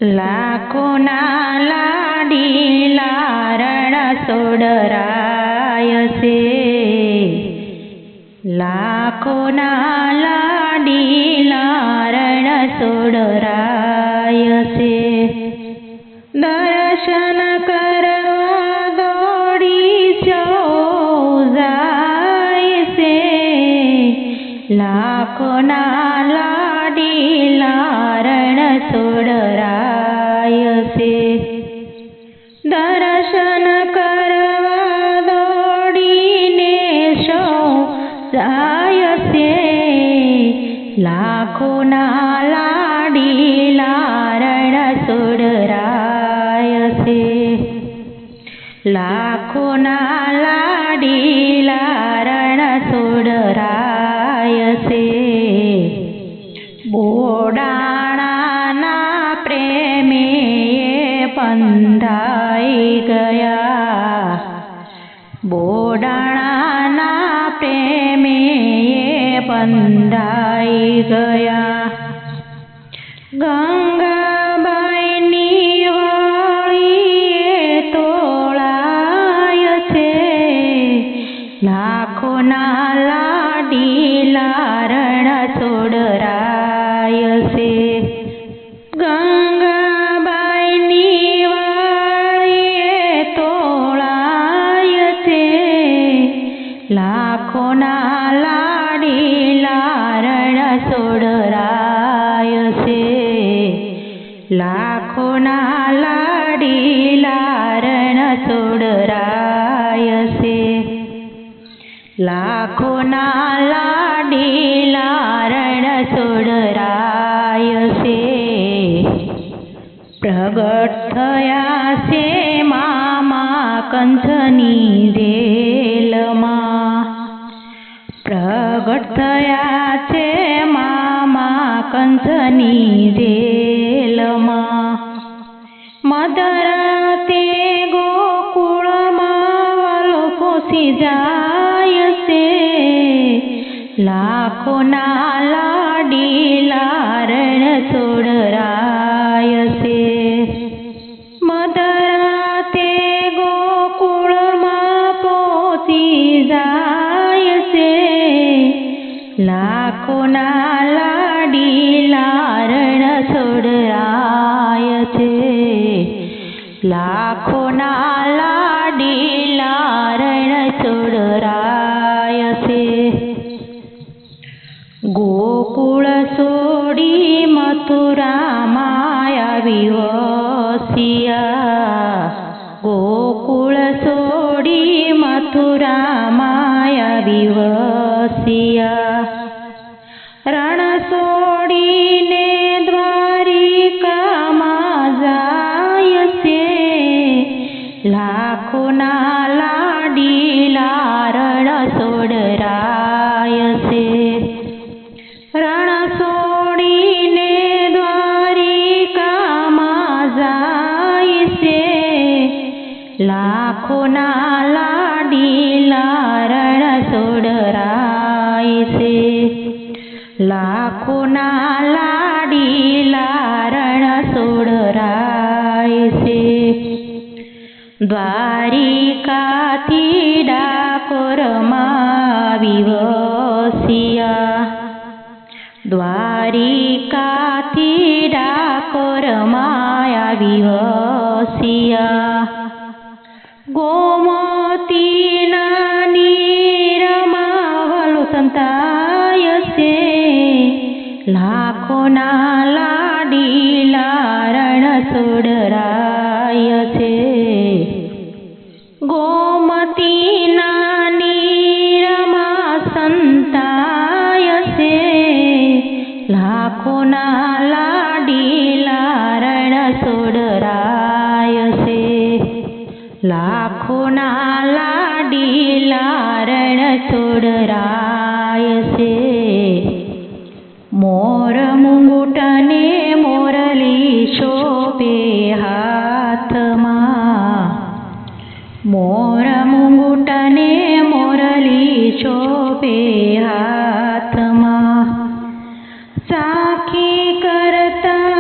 લાખોના લાડીલા રણ સોડરાય છે. લાખોના લાડીલા રણ સોડરાય છે. દર્શન કરવા દોડી સૌ જાય છે. લાખોના લાડીલા રણ સોડરાય છે. દર્શન કરવા દોડીને સૌ જાય છે. લાખોના લાડીલા રણ સોડરાય છે. લાખોના લાડીલા રણ સોડરાય છે. બોડાણાના પ્રેમે બંધાઈ ગયા. બોડાણાના પ્રેમે બંધાઈ ગયા. ગંગાબાઈની વાળીએ તોળાય છે. લાખોના લાડીલા રણ સોડરાય છે. ગંગાબાઈની વાળીએ તોળાય છે. લાખોના લાડીલા રણ સોડરાય છે. લાખોના લાડીલા રણ સોડરાય છે. લાખોના લાડીલા રણ સોડરાય છે. પ્રગટ થયા છે મામા કંસની જેલમાં. પ્રગટ થયા છે મામા કંસની જેલમાં. મધરાતે ગોકુળમાં વાલો પોસી જાય છે. લાખોના લાડીલા રણ સોડરાય છે. મધરાતે ગોકુળમાં પોસી જાય છે. લાખોના લાડીલા રણ સોડરાય છે. લાખોના લાડીલા રણ સોડરાય છે. ગોકુળ છોડી મથુરામાં આવી વસ્યા. ગોકુળ છોડી મથુરામાં આવી વસ્યા. રણ છોડીને દ્વારિકામાં જાય છે. લાખોના લાડીલા રણ સોડરાય છે. રણ છોડીને દ્વારિકામાં જાય છે. લાખોના લાડીલા રણ સોડરાય છે. લાખોના લાડીલા રણ સોડરાય છે. દ્વારિકાથી ડાકોરમાં આવી વસ્યા. દ્વારિકાથી ડાકોરમાં આવી વસ્યા. ગોમતીના નીરમાં વાલો સંતાય છે. લાખોના લાડીલા રણ સોડરાય છે. ગોમતીના નીરમાં સંતાય છે. લાખોના લાડીલા રણ સોડરાય છે. લાખોના લાડીલા રણ સોડરાય છે. મોર મુંગુટને મોરલી શોભે હાથમાં. મોર મુંગુટને મોરલી શોભે હાથમાં. સાખી કરતા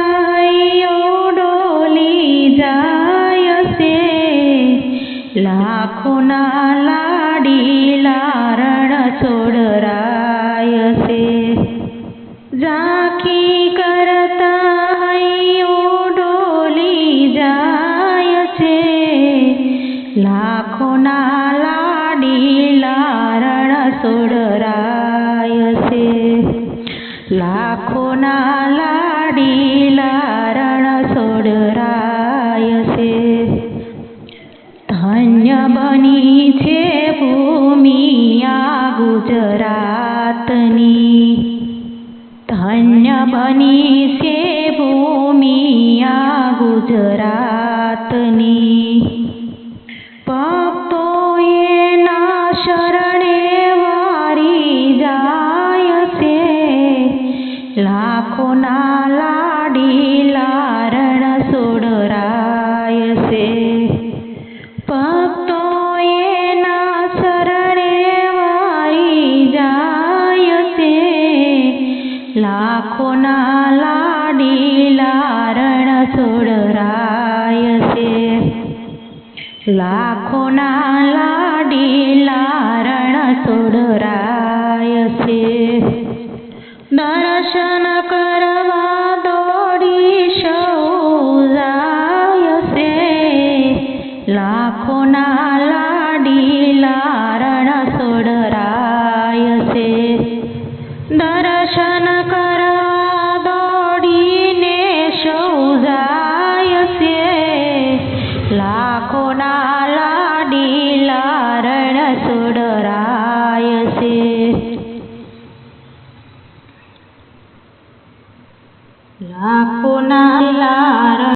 ગુજરાતની ભક્તો એના શરણે વારી જાય છે લાખોના લાડીલા રણછોડરાય છે ભક્તો એના શરણે વારી જાય છે લાખોના લાડીલા રણછોડરાય છે લાખોના લાડીલા રણછોડરાય છે દર્શન કરવા દોડી સૌ જાય છે લાખોના લાડીલા રણછોડરાય છે દર્શન કરવા દોડીને સૌ જાય છે લાખોના લાડીલા રણછોડરાય છે લાખોના